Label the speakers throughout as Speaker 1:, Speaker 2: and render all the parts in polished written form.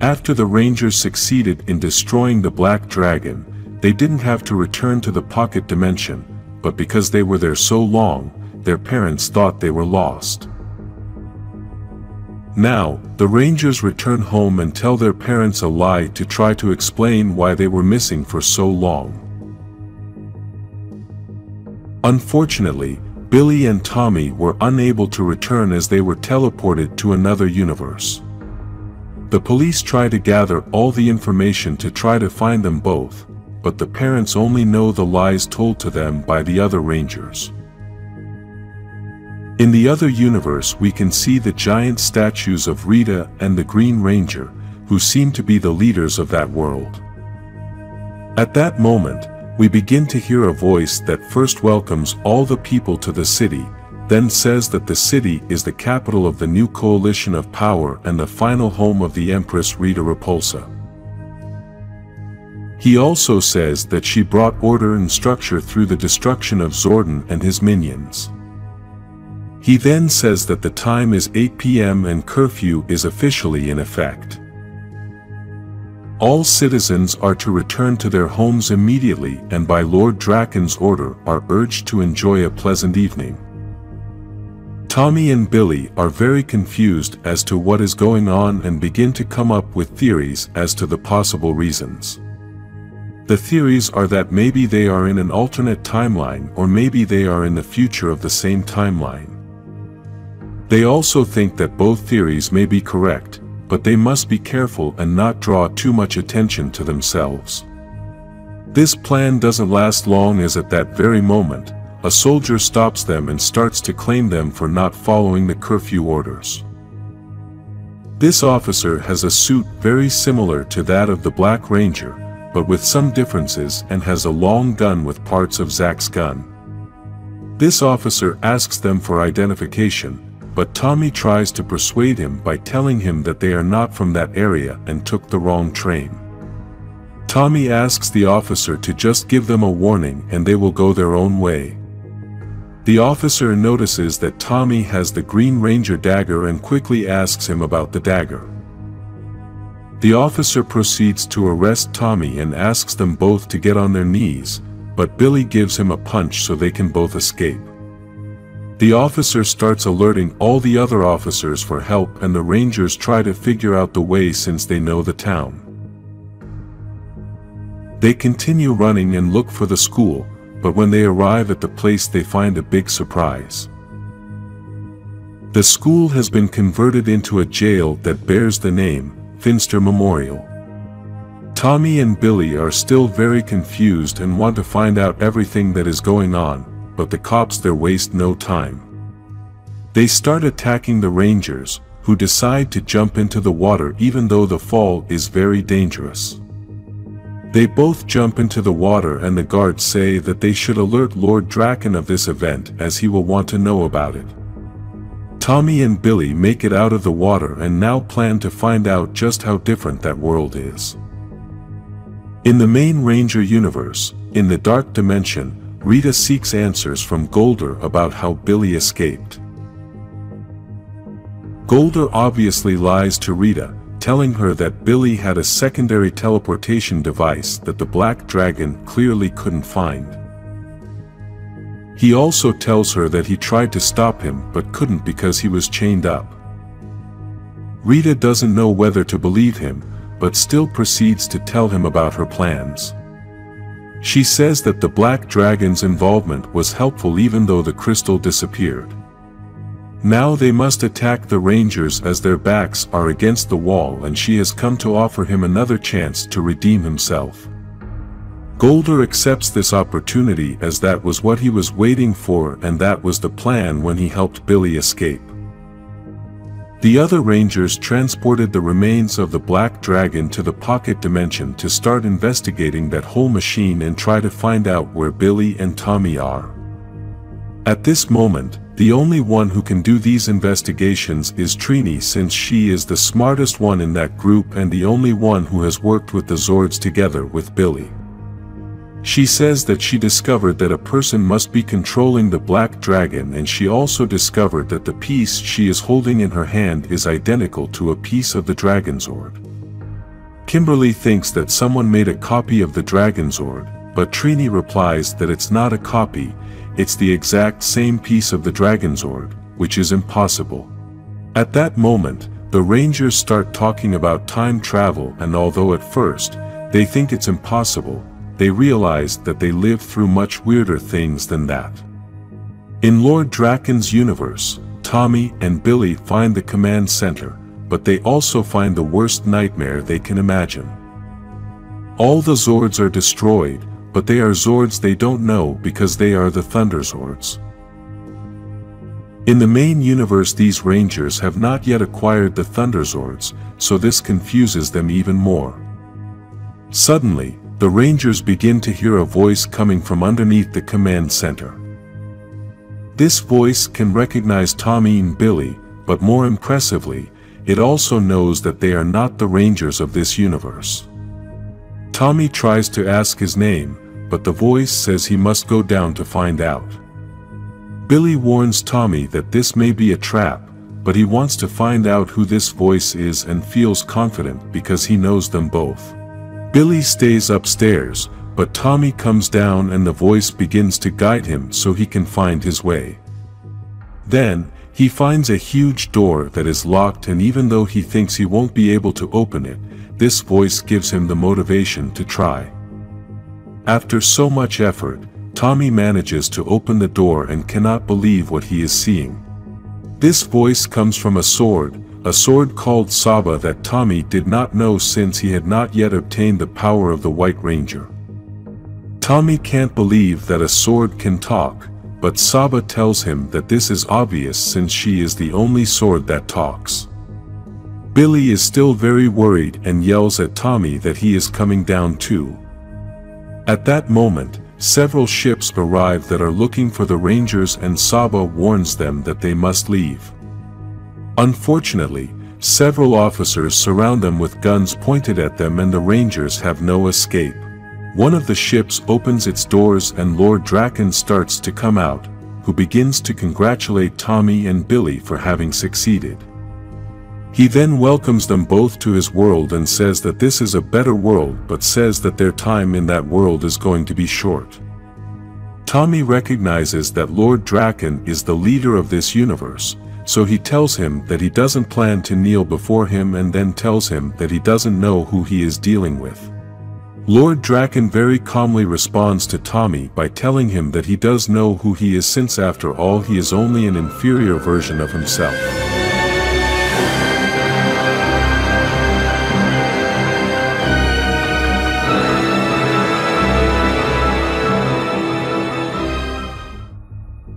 Speaker 1: After the Rangers succeeded in destroying the Black Dragon, they didn't have to return to the pocket dimension, but because they were there so long, their parents thought they were lost. Now, the Rangers return home and tell their parents a lie to try to explain why they were missing for so long. Unfortunately, Billy and Tommy were unable to return as they were teleported to another universe. The police try to gather all the information to try to find them both, but the parents only know the lies told to them by the other Rangers. In the other universe we can see the giant statues of Rita and the Green Ranger, who seem to be the leaders of that world. At that moment, we begin to hear a voice that first welcomes all the people to the city, then says that the city is the capital of the new coalition of power and the final home of the Empress Rita Repulsa. He also says that she brought order and structure through the destruction of Zordon and his minions. He then says that the time is 8 p.m. and curfew is officially in effect. All citizens are to return to their homes immediately and by Lord Draken's order are urged to enjoy a pleasant evening. Tommy and Billy are very confused as to what is going on and begin to come up with theories as to the possible reasons. The theories are that maybe they are in an alternate timeline or maybe they are in the future of the same timeline. They also think that both theories may be correct, but they must be careful and not draw too much attention to themselves. This plan doesn't last long as at that very moment, a soldier stops them and starts to claim them for not following the curfew orders. This officer has a suit very similar to that of the Black Ranger, but with some differences and has a long gun with parts of Zack's gun. This officer asks them for identification, but Tommy tries to persuade him by telling him that they are not from that area and took the wrong train. Tommy asks the officer to just give them a warning and they will go their own way. The officer notices that Tommy has the Green Ranger dagger and quickly asks him about the dagger. The officer proceeds to arrest Tommy and asks them both to get on their knees, but Billy gives him a punch so they can both escape. The officer starts alerting all the other officers for help and the Rangers try to figure out the way since they know the town. They continue running and look for the school, but when they arrive at the place they find a big surprise. The school has been converted into a jail that bears the name Finster Memorial. Tommy and Billy are still very confused and want to find out everything that is going on, but the cops there waste no time. They start attacking the Rangers, who decide to jump into the water even though the fall is very dangerous. They both jump into the water and the guards say that they should alert Lord Draken of this event as he will want to know about it. Tommy and Billy make it out of the water and now plan to find out just how different that world is. In the main Ranger universe, in the Dark Dimension, Rita seeks answers from Golder about how Billy escaped. Golder obviously lies to Rita, telling her that Billy had a secondary teleportation device that the Black Dragon clearly couldn't find. He also tells her that he tried to stop him but couldn't because he was chained up. Rita doesn't know whether to believe him, but still proceeds to tell him about her plans. She says that the Black Dragon's involvement was helpful even though the crystal disappeared. Now they must attack the Rangers as their backs are against the wall and she has come to offer him another chance to redeem himself. Golder accepts this opportunity as that was what he was waiting for and that was the plan when he helped Billy escape. The other Rangers transported the remains of the Black Dragon to the pocket dimension to start investigating that whole machine and try to find out where Billy and Tommy are. At this moment, the only one who can do these investigations is Trini since she is the smartest one in that group and the only one who has worked with the Zords together with Billy. She says that she discovered that a person must be controlling the Black Dragon and she also discovered that the piece she is holding in her hand is identical to a piece of the Dragonzord. Kimberly thinks that someone made a copy of the Dragon Zord, but Trini replies that it's not a copy, it's the exact same piece of the Dragon Zord, which is impossible. At that moment, the Rangers start talking about time travel, and although at first, they think it's impossible, they realize that they lived through much weirder things than that. In Lord Draken's universe, Tommy and Billy find the command center, but they also find the worst nightmare they can imagine. All the Zords are destroyed, but they are Zords they don't know because they are the Thunder Zords. In the main universe, these Rangers have not yet acquired the Thunder Zords, so this confuses them even more. Suddenly, the Rangers begin to hear a voice coming from underneath the command center. This voice can recognize Tommy and Billy, but more impressively, it also knows that they are not the Rangers of this universe. Tommy tries to ask his name, but the voice says he must go down to find out. Billy warns Tommy that this may be a trap, but he wants to find out who this voice is and feels confident because he knows them both. Billy stays upstairs, but Tommy comes down and the voice begins to guide him so he can find his way. Then, he finds a huge door that is locked, and even though he thinks he won't be able to open it, this voice gives him the motivation to try. After so much effort, Tommy manages to open the door and cannot believe what he is seeing. This voice comes from a sword called Saba that Tommy did not know since he had not yet obtained the power of the White Ranger. Tommy can't believe that a sword can talk, but Saba tells him that this is obvious since she is the only sword that talks. Billy is still very worried and yells at Tommy that he is coming down too. At that moment, several ships arrive that are looking for the Rangers, and Saba warns them that they must leave. Unfortunately, several officers surround them with guns pointed at them, and the Rangers have no escape. One of the ships opens its doors and Lord Draken starts to come out, who begins to congratulate Tommy and Billy for having succeeded. He then welcomes them both to his world and says that this is a better world, but says that their time in that world is going to be short. Tommy recognizes that Lord Draken is the leader of this universe, so he tells him that he doesn't plan to kneel before him, and then tells him that he doesn't know who he is dealing with. Lord Draken very calmly responds to Tommy by telling him that he does know who he is, since after all he is only an inferior version of himself.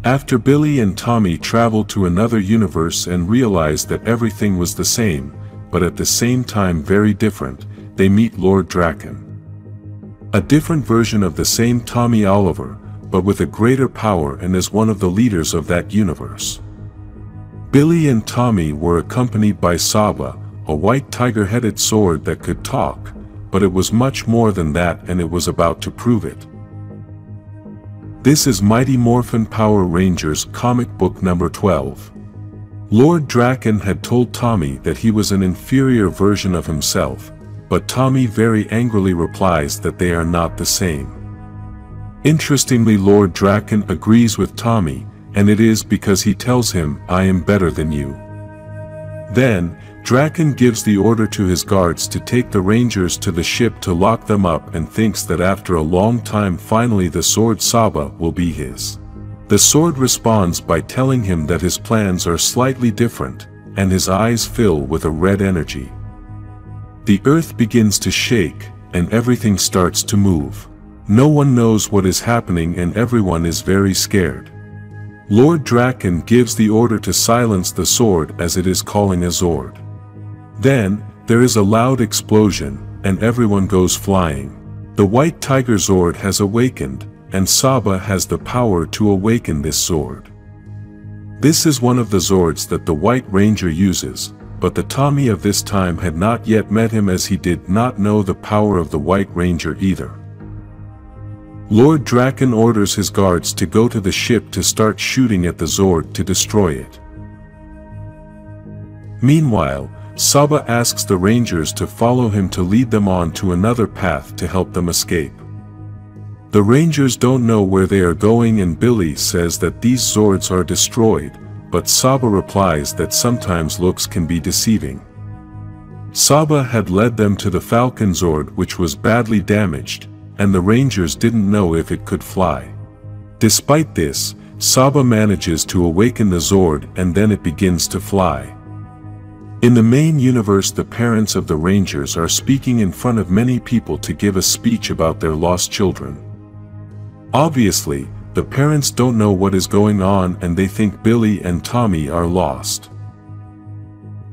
Speaker 1: After Billy and Tommy travel to another universe and realize that everything was the same, but at the same time very different, they meet Lord Draken. A different version of the same Tommy Oliver, but with a greater power and as one of the leaders of that universe. Billy and Tommy were accompanied by Saba, a white tiger-headed sword that could talk, but it was much more than that, and it was about to prove it. This is Mighty Morphin Power Rangers comic book number 12. Lord Draken had told Tommy that he was an inferior version of himself, but Tommy very angrily replies that they are not the same. Interestingly, Lord Draken agrees with Tommy, and it is because he tells him, "I am better than you." Then, Draken gives the order to his guards to take the Rangers to the ship to lock them up, and thinks that after a long time finally the sword Saba will be his. The sword responds by telling him that his plans are slightly different, and his eyes fill with a red energy. The earth begins to shake, and everything starts to move. No one knows what is happening and everyone is very scared. Lord Draken gives the order to silence the sword as it is calling a Zord. Then, there is a loud explosion, and everyone goes flying. The White Tiger Zord has awakened, and Saba has the power to awaken this Zord. This is one of the Zords that the White Ranger uses, but the Tommy of this time had not yet met him, as he did not know the power of the White Ranger either. Lord Draken orders his guards to go to the ship to start shooting at the Zord to destroy it. Meanwhile, Saba asks the Rangers to follow him to lead them on to another path to help them escape. The Rangers don't know where they are going, and Billy says that these Zords are destroyed, but Saba replies that sometimes looks can be deceiving. Saba had led them to the Falcon Zord, which was badly damaged, and the Rangers didn't know if it could fly. Despite this, Saba manages to awaken the Zord, and then it begins to fly. In the main universe, the parents of the Rangers are speaking in front of many people to give a speech about their lost children. Obviously, the parents don't know what is going on, and they think Billy and Tommy are lost.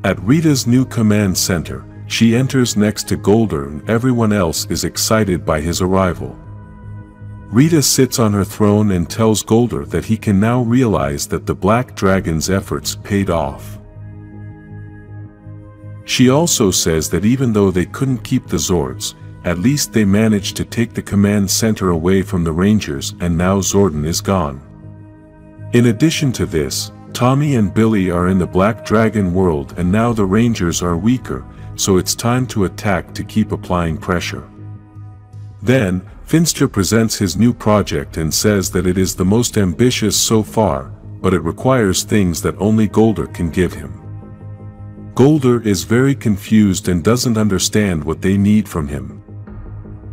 Speaker 1: At Rita's new command center, she enters next to Golder, and everyone else is excited by his arrival. Rita sits on her throne and tells Golder that he can now realize that the Black Dragon's efforts paid off. She also says that even though they couldn't keep the Zords, at least they managed to take the command center away from the Rangers, and now Zordon is gone. In addition to this, Tommy and Billy are in the Black Dragon world, and now the Rangers are weaker, so it's time to attack to keep applying pressure. Then, Finster presents his new project and says that it is the most ambitious so far, but it requires things that only Golder can give him. Golder is very confused and doesn't understand what they need from him.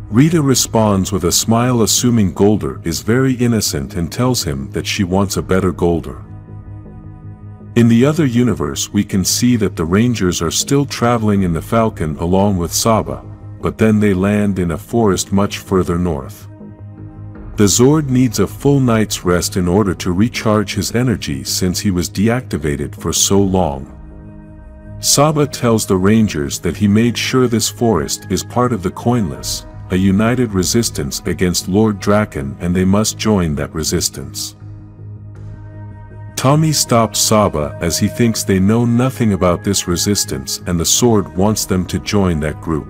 Speaker 1: Rita responds with a smile, assuming Golder is very innocent, and tells him that she wants a better Golder. In the other universe, we can see that the Rangers are still traveling in the Falcon along with Saba, but then they land in a forest much further north. The Zord needs a full night's rest in order to recharge his energy since he was deactivated for so long. Saba tells the Rangers that he made sure this forest is part of the Coinless, a united resistance against Lord Draken, and they must join that resistance. Tommy stops Saba as he thinks they know nothing about this resistance, and the Sword wants them to join that group.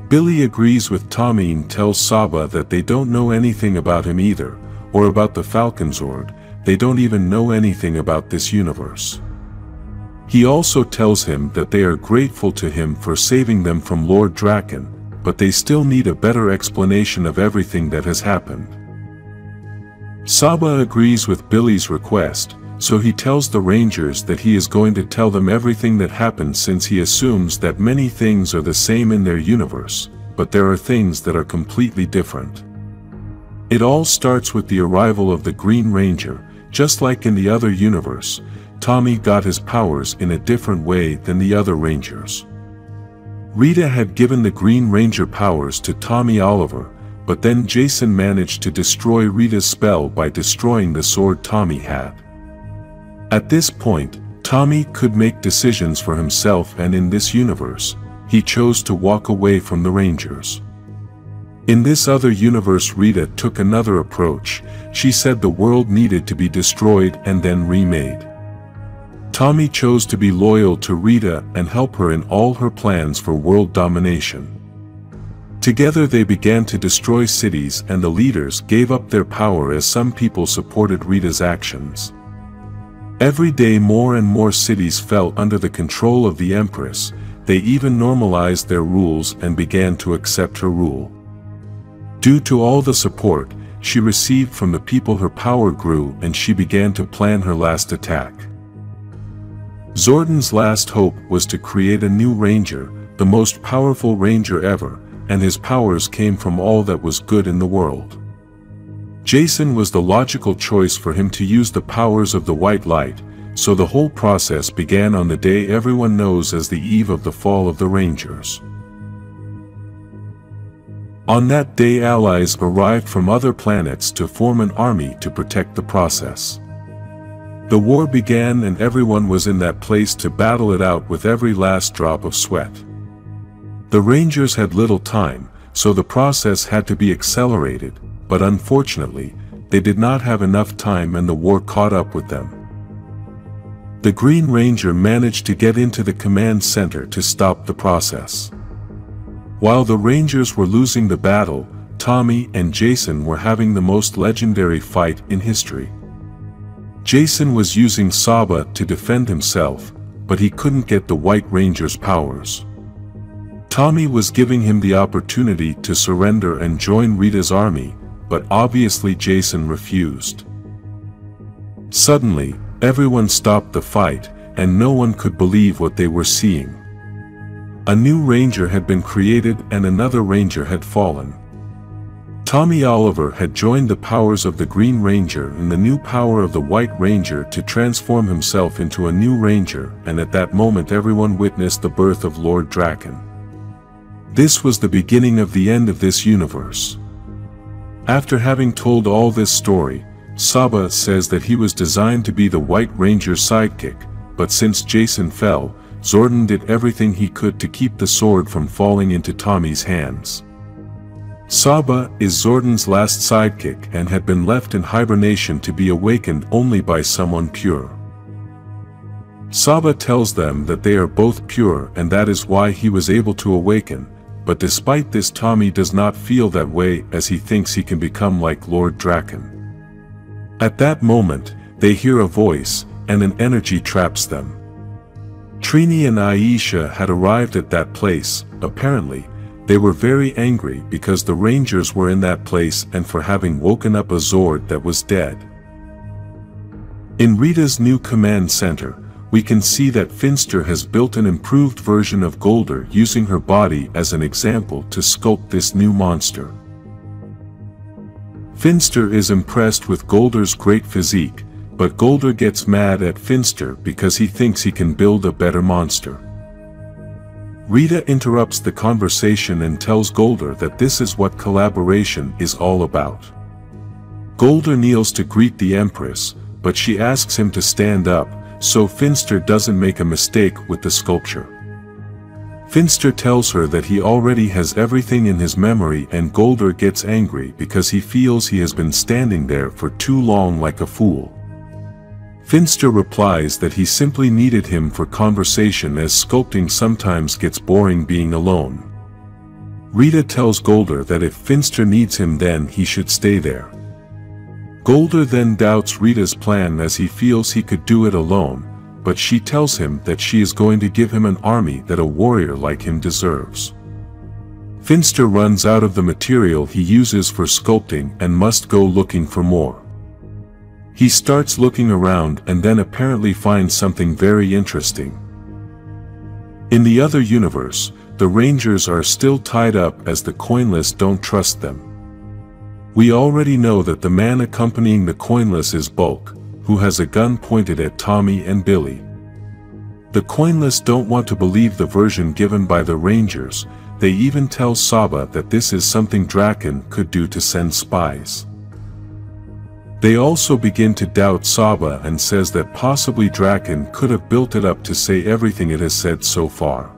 Speaker 1: Billy agrees with Tommy and tells Saba that they don't know anything about him either, or about the Falcon Zord. They don't even know anything about this universe. He also tells him that they are grateful to him for saving them from Lord Draken, but they still need a better explanation of everything that has happened. Saba agrees with Billy's request, so he tells the Rangers that he is going to tell them everything that happened, since he assumes that many things are the same in their universe, but there are things that are completely different. It all starts with the arrival of the Green Ranger. Just like in the other universe, Tommy got his powers in a different way than the other Rangers. Rita had given the Green Ranger powers to Tommy Oliver, but then Jason managed to destroy Rita's spell by destroying the sword Tommy had. At this point, Tommy could make decisions for himself, and in this universe, he chose to walk away from the Rangers. In this other universe, Rita took another approach. She said the world needed to be destroyed and then remade. Tommy chose to be loyal to Rita and help her in all her plans for world domination. Together they began to destroy cities, and the leaders gave up their power as some people supported Rita's actions. Every day more and more cities fell under the control of the Empress. They even normalized their rules and began to accept her rule. Due to all the support she received from the people, her power grew, and she began to plan her last attack. Zordon's last hope was to create a new ranger, the most powerful ranger ever, and his powers came from all that was good in the world. Jason was the logical choice for him to use the powers of the white light, so the whole process began on the day everyone knows as the eve of the fall of the Rangers. On that day, allies arrived from other planets to form an army to protect the process. The war began, and everyone was in that place to battle it out with every last drop of sweat. The Rangers had little time, so the process had to be accelerated, but unfortunately, they did not have enough time and the war caught up with them. The Green Ranger managed to get into the command center to stop the process. While the Rangers were losing the battle, Tommy and Jason were having the most legendary fight in history. Jason was using Saba to defend himself, but he couldn't get the White Ranger's powers. Tommy was giving him the opportunity to surrender and join Rita's army, but obviously Jason refused. Suddenly, everyone stopped the fight, and no one could believe what they were seeing. A new ranger had been created and another ranger had fallen. Tommy Oliver had joined the powers of the Green Ranger and the new power of the White Ranger to transform himself into a new ranger, and at that moment everyone witnessed the birth of Lord Draken. This was the beginning of the end of this universe. After having told all this story, Saba says that he was designed to be the White Ranger's sidekick, but since Jason fell, Zordon did everything he could to keep the sword from falling into Tommy's hands. Saba is Zordon's last sidekick and had been left in hibernation to be awakened only by someone pure. Saba tells them that they are both pure and that is why he was able to awaken, but despite this Tommy does not feel that way as he thinks he can become like Lord Draken. At that moment, they hear a voice, and an energy traps them. Trini and Aisha had arrived at that place. Apparently, they were very angry because the Rangers were in that place and for having woken up a Zord that was dead. In Rita's new command center, we can see that Finster has built an improved version of Golder using her body as an example to sculpt this new monster. Finster is impressed with Golder's great physique, but Golder gets mad at Finster because he thinks he can build a better monster. Rita interrupts the conversation and tells Golder that this is what collaboration is all about. Golder kneels to greet the Empress, but she asks him to stand up, so Finster doesn't make a mistake with the sculpture. Finster tells her that he already has everything in his memory and Golder gets angry because he feels he has been standing there for too long like a fool. Finster replies that he simply needed him for conversation as sculpting sometimes gets boring being alone. Rita tells Golder that if Finster needs him then he should stay there. Golder then doubts Rita's plan as he feels he could do it alone, but she tells him that she is going to give him an army that a warrior like him deserves. Finster runs out of the material he uses for sculpting and must go looking for more. He starts looking around and then apparently finds something very interesting. In the other universe, the Rangers are still tied up as the Coinless don't trust them. We already know that the man accompanying the Coinless is Bulk, who has a gun pointed at Tommy and Billy. The Coinless don't want to believe the version given by the Rangers. They even tell Saba that this is something Draken could do to send spies. They also begin to doubt Saba and says that possibly Draken could have built it up to say everything it has said so far.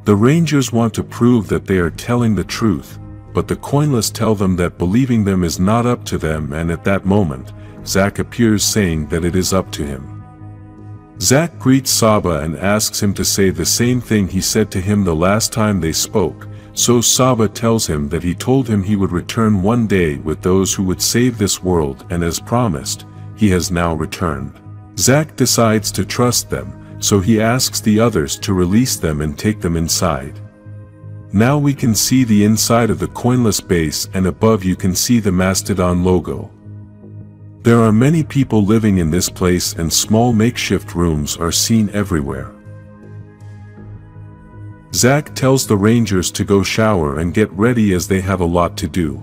Speaker 1: The Rangers want to prove that they are telling the truth, but the Coinless tell them that believing them is not up to them, and at that moment, Zack appears saying that it is up to him. Zack greets Saba and asks him to say the same thing he said to him the last time they spoke, so Saba tells him that he told him he would return one day with those who would save this world, and as promised, he has now returned. Zack decides to trust them, so he asks the others to release them and take them inside. Now we can see the inside of the Coinless base, and above you can see the Mastodon logo. There are many people living in this place and small makeshift rooms are seen everywhere. Zack tells the Rangers to go shower and get ready as they have a lot to do.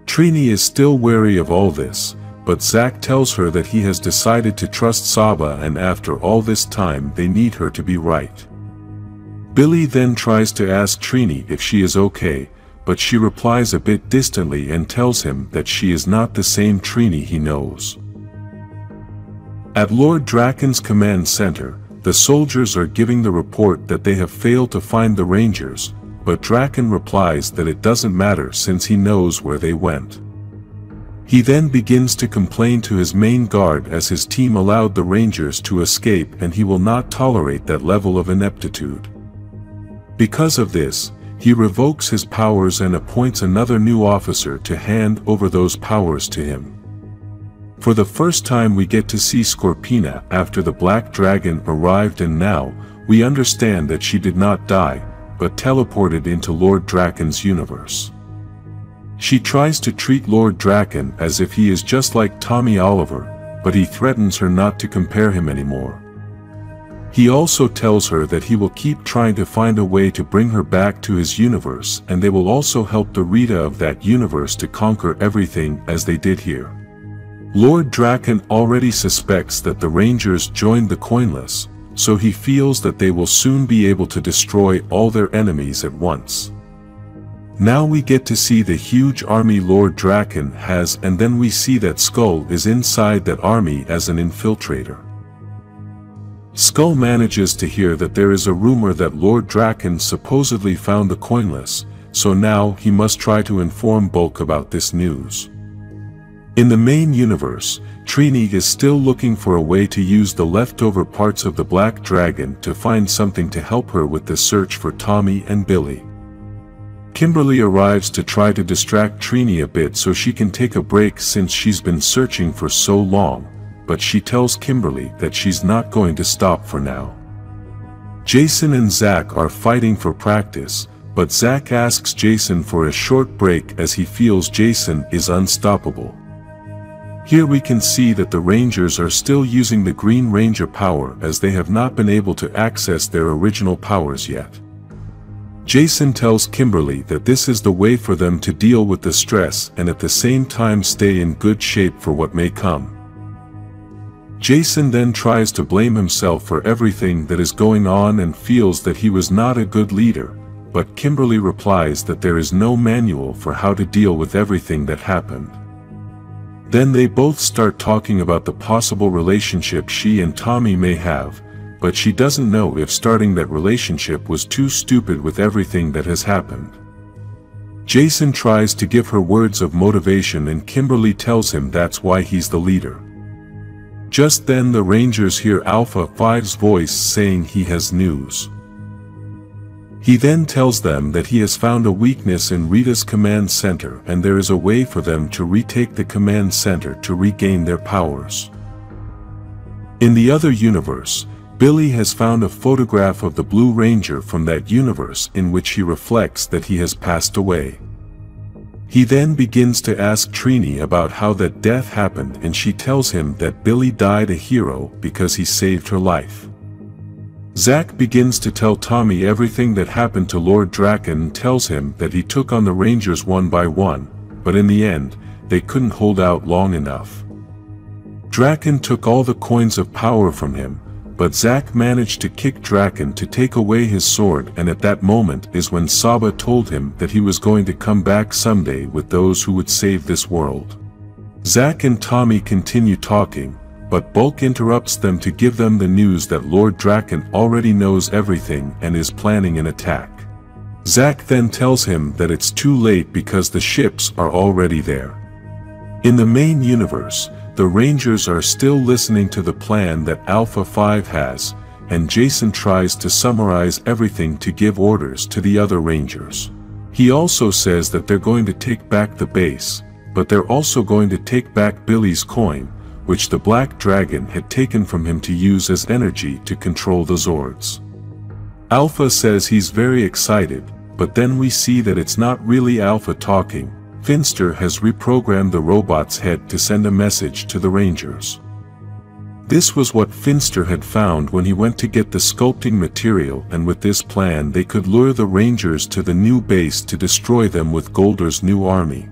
Speaker 1: Trini is still wary of all this, but Zack tells her that he has decided to trust Saba and after all this time they need her to be right. Billy then tries to ask Trini if she is okay, but she replies a bit distantly and tells him that she is not the same Trini he knows. At Lord Draken's command center, the soldiers are giving the report that they have failed to find the Rangers, but Draken replies that it doesn't matter since he knows where they went. He then begins to complain to his main guard as his team allowed the Rangers to escape and he will not tolerate that level of ineptitude. Because of this, he revokes his powers and appoints another new officer to hand over those powers to him. For the first time we get to see Scorpina after the Black Dragon arrived, and now, we understand that she did not die, but teleported into Lord Draken's universe. She tries to treat Lord Draken as if he is just like Tommy Oliver, but he threatens her not to compare him anymore. He also tells her that he will keep trying to find a way to bring her back to his universe, and they will also help the Rita of that universe to conquer everything as they did here. Lord Draken already suspects that the Rangers joined the Coinless, so he feels that they will soon be able to destroy all their enemies at once. Now we get to see the huge army Lord Draken has, and then we see that Skull is inside that army as an infiltrator. Skull manages to hear that there is a rumor that Lord Draken supposedly found the Coinless, so now he must try to inform Bulk about this news. In the main universe, Trini is still looking for a way to use the leftover parts of the Black Dragon to find something to help her with the search for Tommy and Billy. Kimberly arrives to try to distract Trini a bit so she can take a break since she's been searching for so long, but she tells Kimberly that she's not going to stop for now. Jason and Zack are fighting for practice, but Zack asks Jason for a short break as he feels Jason is unstoppable. Here we can see that the Rangers are still using the Green Ranger power as they have not been able to access their original powers yet. Jason tells Kimberly that this is the way for them to deal with the stress and at the same time stay in good shape for what may come. Jason then tries to blame himself for everything that is going on and feels that he was not a good leader, but Kimberly replies that there is no manual for how to deal with everything that happened. Then they both start talking about the possible relationship she and Tommy may have, but she doesn't know if starting that relationship was too stupid with everything that has happened. Jason tries to give her words of motivation and Kimberly tells him that's why he's the leader. Just then the Rangers hear Alpha 5's voice saying he has news. He then tells them that he has found a weakness in Rita's command center and there is a way for them to retake the command center to regain their powers. In the other universe, Billy has found a photograph of the Blue Ranger from that universe in which he reflects that he has passed away. He then begins to ask Trini about how that death happened and she tells him that Billy died a hero because he saved her life. Zack begins to tell Tommy everything that happened to Lord Draken and tells him that he took on the Rangers one by one, but in the end, they couldn't hold out long enough. Draken took all the coins of power from him, but Zack managed to kick Draken to take away his sword, and at that moment is when Saba told him that he was going to come back someday with those who would save this world. Zack and Tommy continue talking, but Bulk interrupts them to give them the news that Lord Draken already knows everything and is planning an attack. Zack then tells him that it's too late because the ships are already there. In the main universe, the Rangers are still listening to the plan that Alpha 5 has, and Jason tries to summarize everything to give orders to the other Rangers. He also says that they're going to take back the base, but they're also going to take back Billy's coin, which the Black Dragon had taken from him to use as energy to control the Zords. Alpha says he's very excited, but then we see that it's not really Alpha talking. Finster has reprogrammed the robot's head to send a message to the Rangers. This was what Finster had found when he went to get the sculpting material, and with this plan they could lure the Rangers to the new base to destroy them with Golder's new army.